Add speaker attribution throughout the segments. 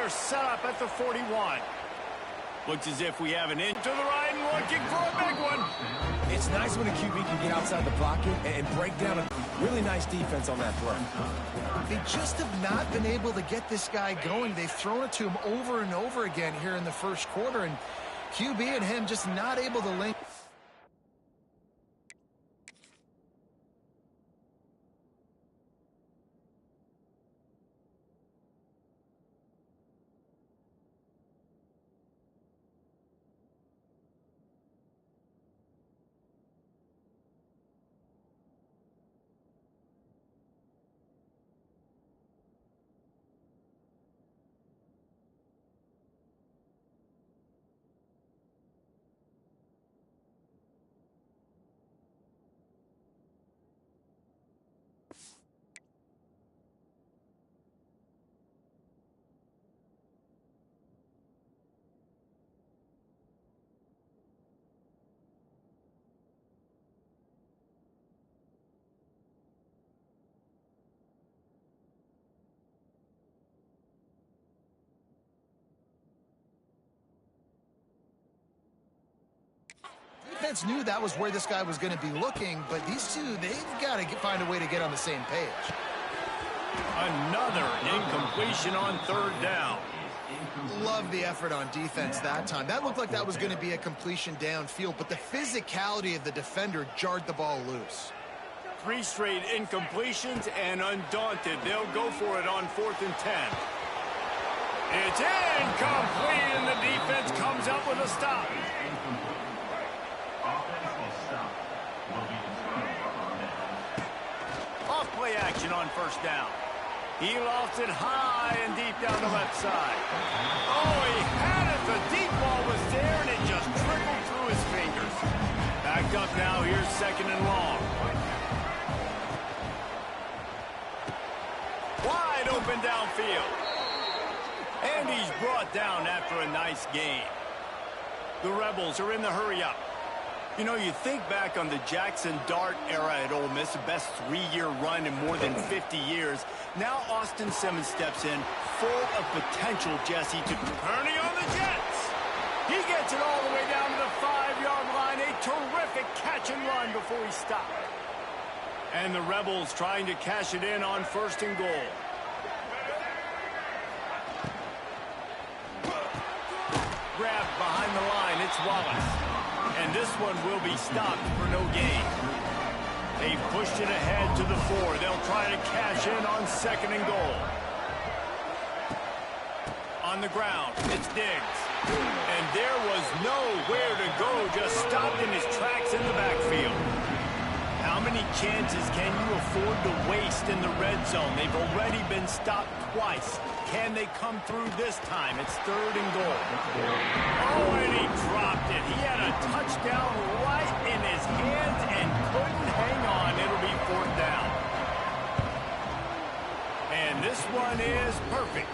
Speaker 1: they're set up at the 41. Looks as if we have an in to the right and looking for a big one.
Speaker 2: It's nice when a QB can get outside the pocket and break down a really nice defense on that throw.
Speaker 3: They just have not been able to get this guy going. They've thrown it to him over and over again here in the first quarter, and QB and him just not able to link. Defense knew that was where this guy was going to be looking, but these two, they've got to find a way to get on the same page.
Speaker 1: Another incompletion on third down.
Speaker 3: Love the effort on defense that time. That looked like that was going to be a completion downfield, but the physicality of the defender jarred the ball loose.
Speaker 1: 3 straight incompletions, and undaunted, they'll go for it on 4th and 10. It's incomplete, and the defense comes up with a stop. Off-play action on first down. He lofts it high and deep down the left side. Oh, he had it. The deep ball was there, and it just trickled through his fingers. Backed up now. Here's 2nd and long. Wide open downfield. And he's brought down after a nice gain. The Rebels are in the hurry-up. You know, you think back on the Jackson Dart era at Ole Miss, the best 3-year run in more than 50 years. Now Austin Simmons steps in, full of potential, Jesse, to turning on the Jets. He gets it all the way down to the 5-yard line. A terrific catch and run before he stopped. And the Rebels trying to cash it in on 1st and goal. Grabbed behind the line, it's Wallace. And this one will be stopped for no gain. They've pushed it ahead to the 4. They'll try to cash in on 2nd and goal. On the ground, it's Diggs. And there was nowhere to go, just stopped in his tracks in the backfield. How many chances can you afford to waste in the red zone? They've already been stopped twice. Can they come through this time? It's 3rd and goal. Oh, and he dropped it. He had a touchdown right in his hands and couldn't hang on. It'll be 4th down. And this one is perfect.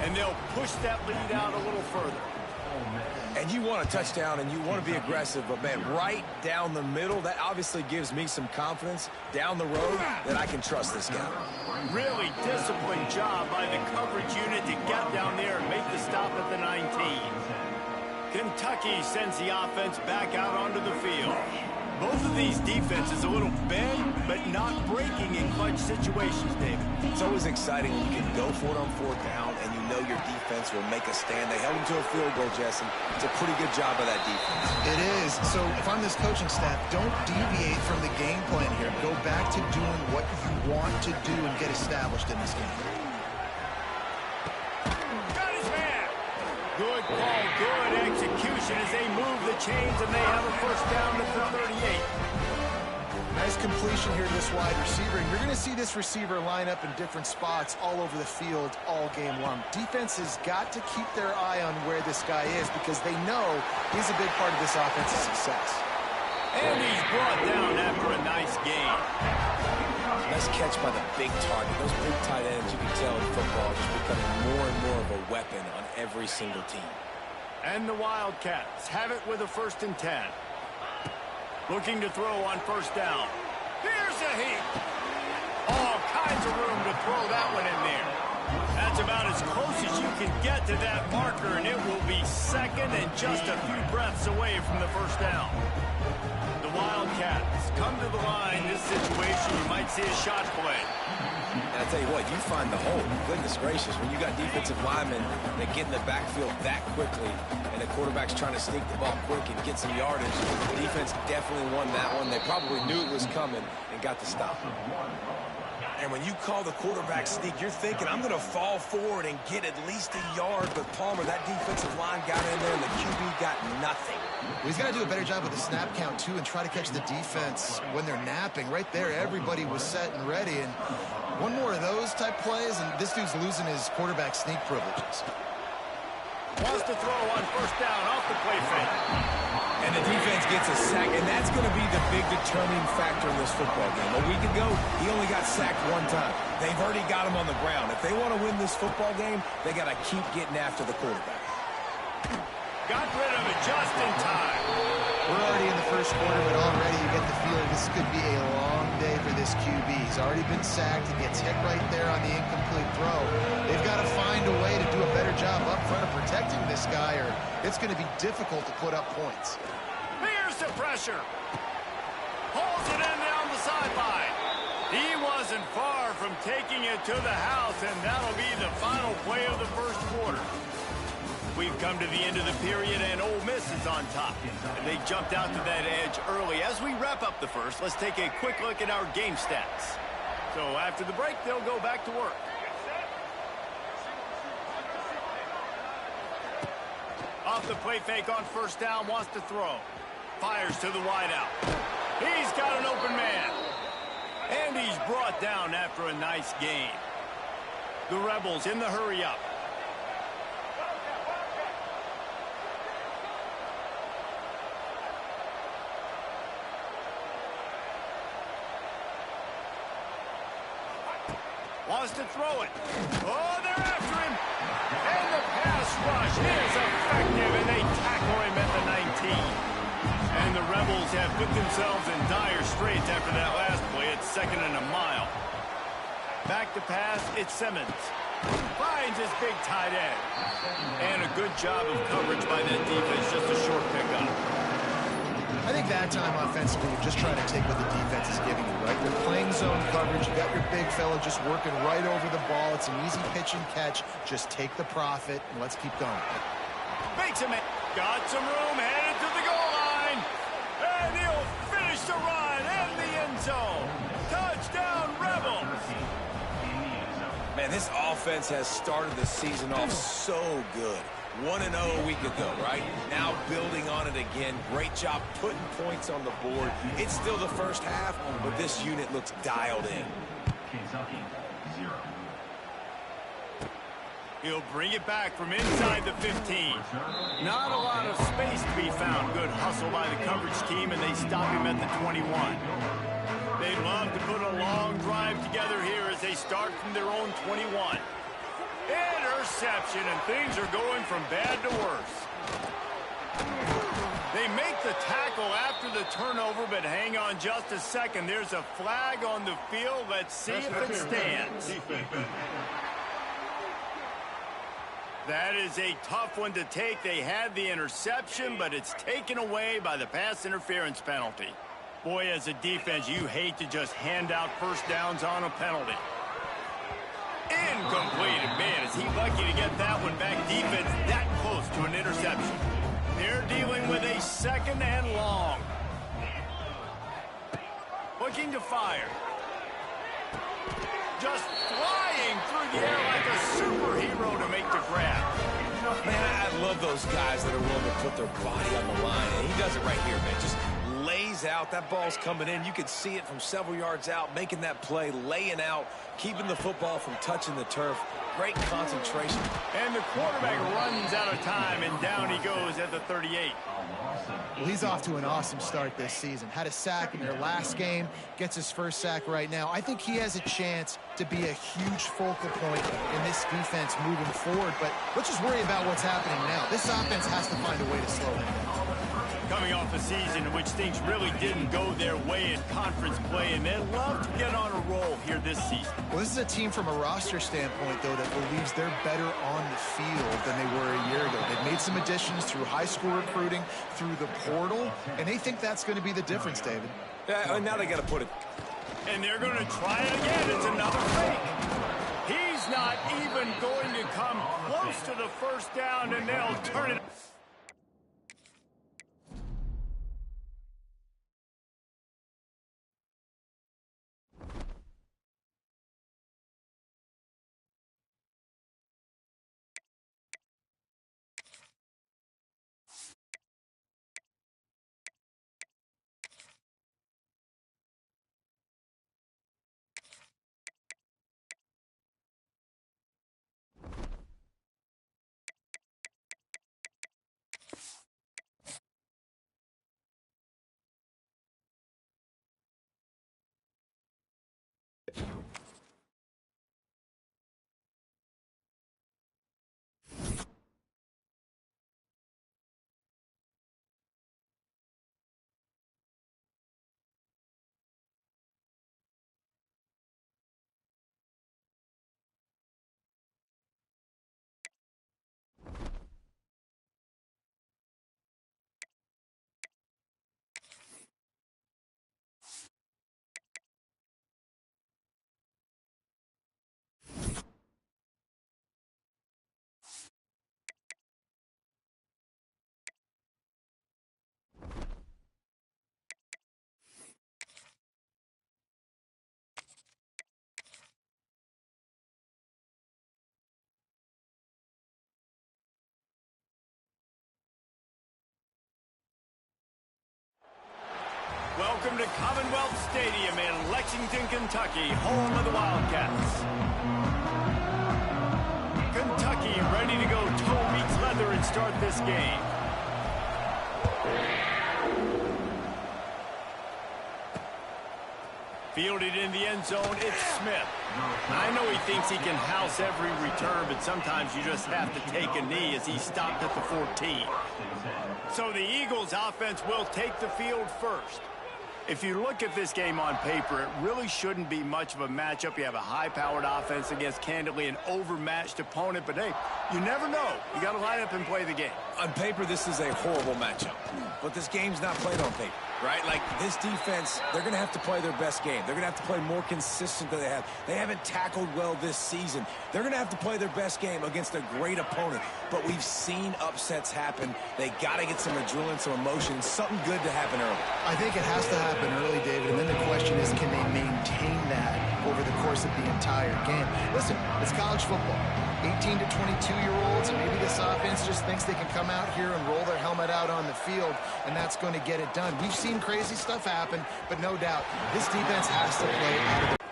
Speaker 1: And they'll push that lead out a little further.
Speaker 2: And you want a touchdown and you want to be aggressive, but man, right down the middle, that obviously gives me some confidence down the road that I can trust this guy.
Speaker 1: Really disciplined job by the coverage unit to get down there and make the stop at the 19. Kentucky sends the offense back out onto the field. Both of these defenses a little bent, but not breaking in clutch situations, David.
Speaker 2: It's always exciting when you can go for it on 4th down and you know your defense will make a stand. They held him to a field goal, Jesse. It's a pretty good job by that defense.
Speaker 3: It is. So if I'm this coaching staff, don't deviate from the game plan here. Go back to doing what you want to do and get established in this game.
Speaker 1: Got his man. Good call, good execution as they move the chains, and they have a 1st down at the 38.
Speaker 3: Nice completion here to this wide receiver, and you're going to see this receiver line up in different spots all over the field all game long. Defense has got to keep their eye on where this guy is because they know he's a big part of this offense's success.
Speaker 1: And he's brought down after a nice gain.
Speaker 2: Nice catch by the big target. Those big tight ends, you can tell in football, just becoming more and more of a weapon on every single team.
Speaker 1: And the Wildcats have it with a 1st and 10. Looking to throw on 1st down. Here's a heap. All kinds of room to throw that one in there. That's about as close as get to that marker, and it will be second and just a few breaths away from the first down. The Wildcats come to the line. This situation, you might see a shot play.
Speaker 2: And I tell you what, you find the hole. Goodness gracious, when you got defensive linemen that get in the backfield that quickly, and the quarterback's trying to sneak the ball quick and get some yardage, the defense definitely won that one. They probably knew it was coming and got the stop. And when you call the quarterback sneak, you're thinking, I'm going to fall forward and get at least a yard. But Palmer, that defensive line got in there, and the QB got nothing.
Speaker 3: Well, he's got to do a better job with the snap count, too, and try to catch the defense when they're napping. Right there, everybody was set and ready. And one more of those type plays, and this dude's losing his quarterback sneak privileges.
Speaker 1: Wants to throw on first down off the play fake.
Speaker 2: And the defense gets a sack, and that's going to be the big determining factor in this football game. A week ago, he only got sacked one time. They've already got him on the ground. If they want to win this football game, they got to keep getting after the quarterback.
Speaker 1: Got rid of it just in time.
Speaker 3: We're already in the first quarter, but already you get the feeling this could be a long day for this QB. He's already been sacked. He gets hit right there on the incomplete throw. They've got to find a way to do a better job up front of protecting this guy, or it's going to be difficult to put up points.
Speaker 1: Here's the pressure. Pulls it in down the sideline. He wasn't far from taking it to the house, and that'll be the final play of the first quarter. We've come to the end of the period, and Ole Miss is on top. And they jumped out to that edge early. As we wrap up the first, let's take a quick look at our game stats. So after the break, they'll go back to work. Off the play fake on first down, wants to throw. Fires to the wideout. He's got an open man. And he's brought down after a nice gain. The Rebels in the hurry-up. Wants to throw it. Oh, they're after him. And the pass rush is effective, and they tackle him at the 19. And the Rebels have put themselves in dire straits after that last play. It's second and a mile. Back to pass, it's Simmons. Finds his big tight end. And a good job of coverage by that defense, just a short pickup.
Speaker 3: I think that time offensively, you're just trying to take what the defense is giving you, right? You're playing zone coverage. You got your big fella just working right over the ball. It's an easy pitch and catch. Just take the profit, and let's keep going.
Speaker 1: Makes him. Got some room, headed to the goal line. And he'll finish the run in the end zone. Touchdown, Rebels.
Speaker 2: Man, this offense has started the season off so good. 1-0 a week ago, right? Now building on it again. Great job putting points on the board. It's still the first half, but this unit looks dialed in.
Speaker 4: Kentucky, 0.
Speaker 1: He'll bring it back from inside the 15. Not a lot of space to be found. Good hustle by the coverage team, and they stop him at the 21. They'd love to put a long drive together here as they start from their own 21. Interception, and things are going from bad to worse. They make the tackle after the turnover, but hang on just a second. There's a flag on the field. Let's see if it stands. That is a tough one to take. They had the interception, but it's taken away by the pass interference penalty. Boy, as a defense, you hate to just hand out first downs on a penalty. Incomplete. Man, is he lucky to get that one back. Defense that close to an interception. They're dealing with a second and long. Looking to fire. Just flying through the air like a superhero to make the grab.
Speaker 2: Man, I love those guys that are willing to put their body on the line. And he does it right here, man. Just lays out. That ball's coming in. You can see it from several yards out, making that play, laying out, keeping the football from touching the turf. Great concentration.
Speaker 1: And the quarterback runs out of time, and down he goes at the 38.
Speaker 3: Well, he's off to an awesome start this season. Had a sack in their last game, gets his first sack right now. I think he has a chance to be a huge focal point in this defense moving forward, but let's just worry about what's happening now. This offense has to find a way to slow him down.
Speaker 1: Coming off a season in which things really didn't go their way in conference play, and they'd love to get on a roll here this season.
Speaker 3: Well, this is a team from a roster standpoint, though, that believes they're better on the field than they were a year ago. They've made some additions through high school recruiting, through the portal, and they think that's going to be the difference, David.
Speaker 2: Yeah, and now they got to put it.
Speaker 1: And they're going to try it again. It's another fake. He's not even going to come close to the first down, and they'll turn it. Welcome to Commonwealth Stadium in Lexington, Kentucky, home of the Wildcats. Kentucky ready to go toe meets leather and start this game. Fielded in the end zone, it's Smith. I know he thinks he can house every return, but sometimes you just have to take a knee as he stopped at the 14. So the Eagles offense will take the field first. If you look at this game on paper, it really shouldn't be much of a matchup. You have a high-powered offense against, candidly, an overmatched opponent. But, hey, you never know. You got to line up and play the game.
Speaker 2: On paper, this is a horrible matchup. But this game's not played on paper, right? Like, this defense, they're going to have to play their best game. They're going to have to play more consistent than they have. They haven't tackled well this season. They're going to have to play their best game against a great opponent. But we've seen upsets happen. They got to get some adrenaline, some emotion, something good to happen early.
Speaker 3: I think it has to happen early, David, and then the question is, can they maintain that over the course of the entire game? Listen, it's college football. 18 to 22-year-olds, and maybe this offense just thinks they can come out here and roll their helmet out on the field, and that's going to get it done. We've seen crazy stuff happen, but no doubt, this defense has to play out of the...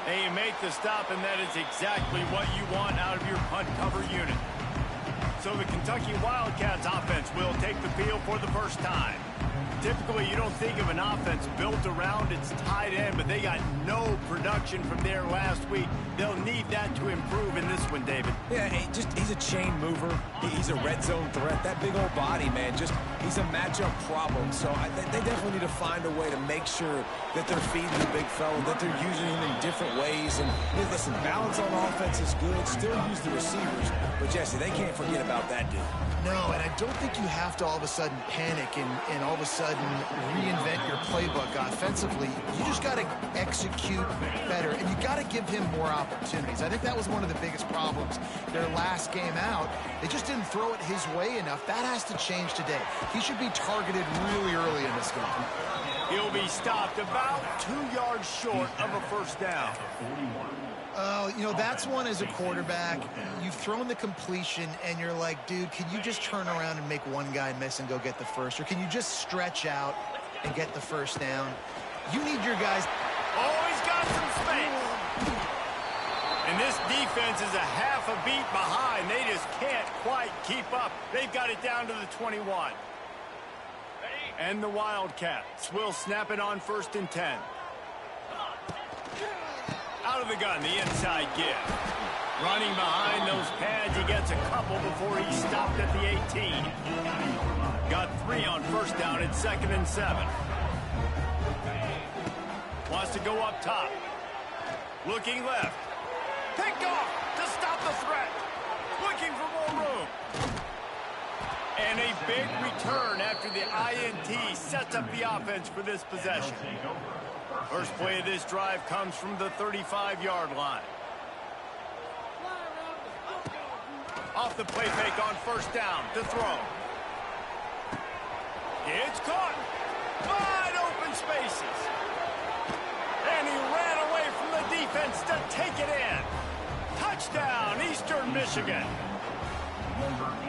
Speaker 1: They make the stop, and that is exactly what you want out of your punt cover unit. So the Kentucky Wildcats offense will take the field for the first time. Typically, you don't think of an offense built around its tight end, but they got no production from there last week. They'll need that to improve in this one, David.
Speaker 2: Yeah, he's a chain mover. He's a red zone threat. That big old body, man, he's a matchup problem. So they definitely need to find a way to make sure that they're feeding the big fella, that they're using him in different ways. And listen, balance on offense is good. Still use the receivers. But, Jesse, they can't forget about that dude.
Speaker 3: No, and I don't think you have to all of a sudden panic and all of a sudden reinvent your playbook offensively. You just got to execute better, and you got to give him more opportunities. I think that was one of the biggest problems their last game out. They just didn't throw it his way enough. That has to change today. He should be targeted really early in this game.
Speaker 1: He'll be stopped about 2 yards short of a first down.
Speaker 3: Oh, you know, that's one as a quarterback. You've thrown the completion, and you're like, dude, can you just turn around and make one guy miss and go get the first? Or can you just stretch out and get the first down? You need your guys.
Speaker 1: Oh, he's got some space. And this defense is a half a beat behind. They just can't quite keep up. They've got it down to the 21. And the Wildcats will snap it on 1st and 10. Out of the gun, the inside give. Running behind those pads, he gets a couple before he stopped at the 18. Got 3 on first down at 2nd and 7. Wants to go up top. Looking left. Picked off to stop the threat. Looking for more room. And a big return after the INT sets up the offense for this possession. First play of this drive comes from the 35-yard line. Off the play fake on first down to throw. It's caught. Wide open spaces. And he ran away from the defense to take it in. Touchdown, Eastern Michigan.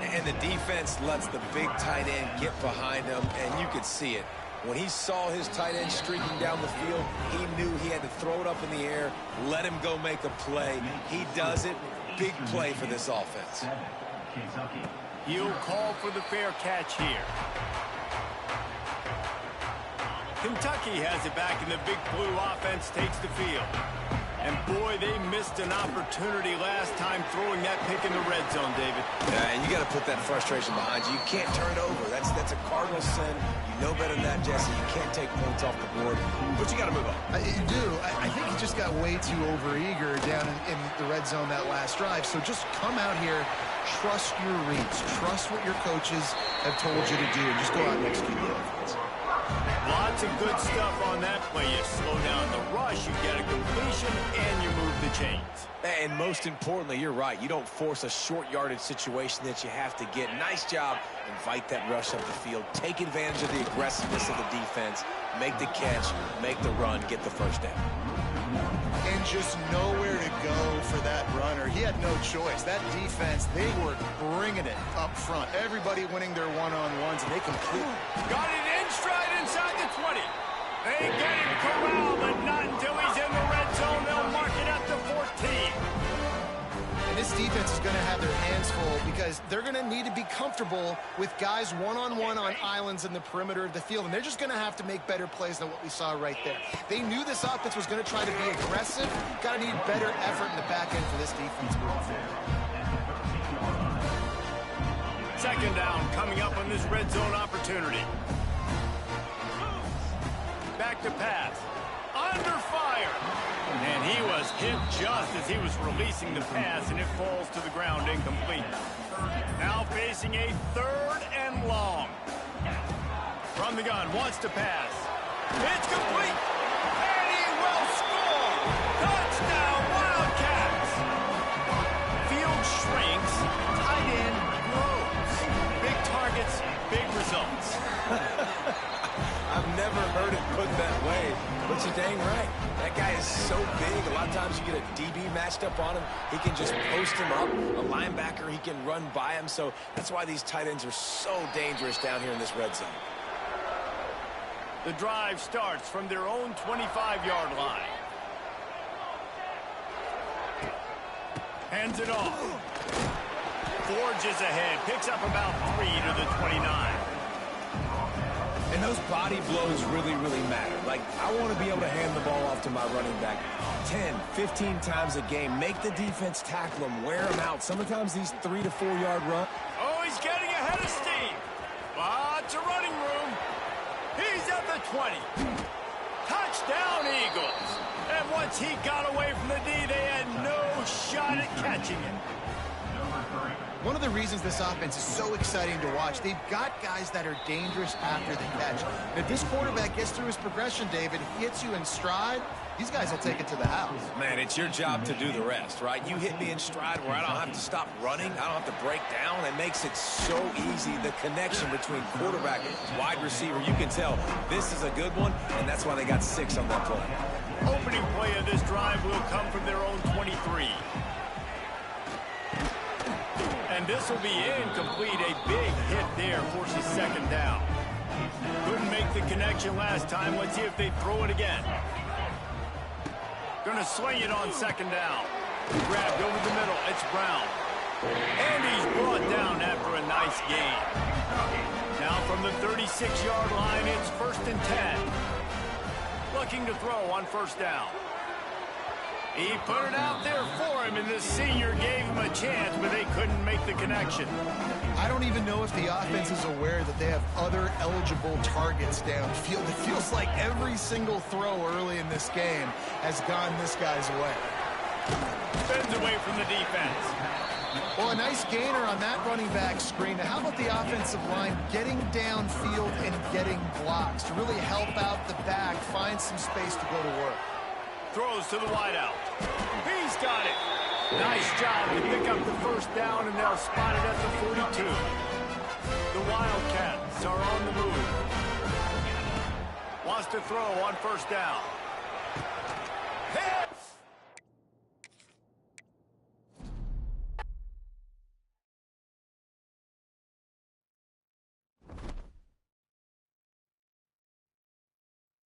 Speaker 2: And the defense lets the big tight end get behind him, and you could see it. When he saw his tight end streaking down the field, he knew he had to throw it up in the air, let him go make a play. He does it. Big play for this offense.
Speaker 1: He'll call for the fair catch here. Kentucky has it back, and the Big Blue offense takes the field. And boy, they missed an opportunity last time throwing that pick in the red zone, David.
Speaker 2: Yeah, and you got to put that frustration behind you. You can't turn it over. That's a cardinal sin. You know better than that, Jesse. You can't take points off the board, but you got to move on.
Speaker 3: You do. I think he just got way too overeager down in the red zone that last drive. So just come out here, trust your reads, trust what your coaches have told you to do, and just go out and execute the offense.
Speaker 1: Lots of good stuff on that play. You slow down the rush, you get a completion, and you move the chains.
Speaker 2: And most importantly, you're right. You don't force a short yardage situation that you have to get. Nice job. Invite that rush up the field. Take advantage of the aggressiveness of the defense. Make the catch, make the run, get the first down.
Speaker 3: And just nowhere to go for that runner. He had no choice. That defense, they were bringing it up front. Everybody winning their one-on-ones, and they complete.
Speaker 1: Got it in stride inside the 20. They get him corralled, but not until he's in the red zone. They'll mark it up to 14.
Speaker 3: And this defense is going to have their hands full because they're going to need to be comfortable with guys one-on-one on islands in the perimeter of the field, and they're just going to have to make better plays than what we saw right there. They knew this offense was going to try to be aggressive. Got to need better effort in the back end for this defense moving forward.
Speaker 1: Second down coming up on this red zone opportunity. Back to pass. Under fire. And he was hit just as he was releasing the pass, and it falls to the ground incomplete. Now facing a 3rd and long. From the gun, wants to pass. It's complete. And he will score. Touchdown, Wildcats. Field shrinks. Tight end grows. Big targets, big results.
Speaker 2: I've never heard it put that way, but you're dang right. That guy is so big. A lot of times you get a DB matched up on him. He can just post him up. A linebacker, he can run by him. So that's why these tight ends are so dangerous down here in this red zone.
Speaker 1: The drive starts from their own 25-yard line. Hands it off. Forges ahead. Picks up about 3 to the 29.
Speaker 2: And those body blows really, really matter. Like, I want to be able to hand the ball off to my running back 10, 15 times a game. Make the defense tackle him, wear him out. Sometimes these 3 to 4 yard runs.
Speaker 1: Oh, he's getting ahead of steam. Lots of running room. He's at the 20. Touchdown, Eagles. And once he got away from the D, they had no shot at catching him.
Speaker 3: One of the reasons this offense is so exciting to watch, they've got guys that are dangerous after the catch. If this quarterback gets through his progression, David, hits you in stride, these guys will take it to the house.
Speaker 2: Man, it's your job to do the rest, right? You hit me in stride where I don't have to stop running. I don't have to break down. It makes it so easy. The connection between quarterback and wide receiver, you can tell this is a good one, and that's why they got 6 on that play.
Speaker 1: Opening play of this drive will come from their own 23. And this will be incomplete. A big hit there forces second down. Couldn't make the connection last time. Let's see if they throw it again. Going to swing it on second down. Grabbed over the middle. It's Brown. And he's brought down after a nice gain. Now from the 36-yard line, it's 1st and 10. Looking to throw on first down. He put it out there for him, and the senior gave him a chance, but they couldn't make the connection.
Speaker 3: I don't even know if the offense is aware that they have other eligible targets downfield. It feels like every single throw early in this game has gone this guy's way.
Speaker 1: Spins away from the defense.
Speaker 3: Well, a nice gainer on that running back screen. Now, how about the offensive line getting downfield and getting blocks to really help out the back, find some space to go to work?
Speaker 1: Throws to the wideout. He's got it. Nice job to pick up the first down, and they'll spot it at the 42. The Wildcats are on the move. Wants to throw on first down. Hit!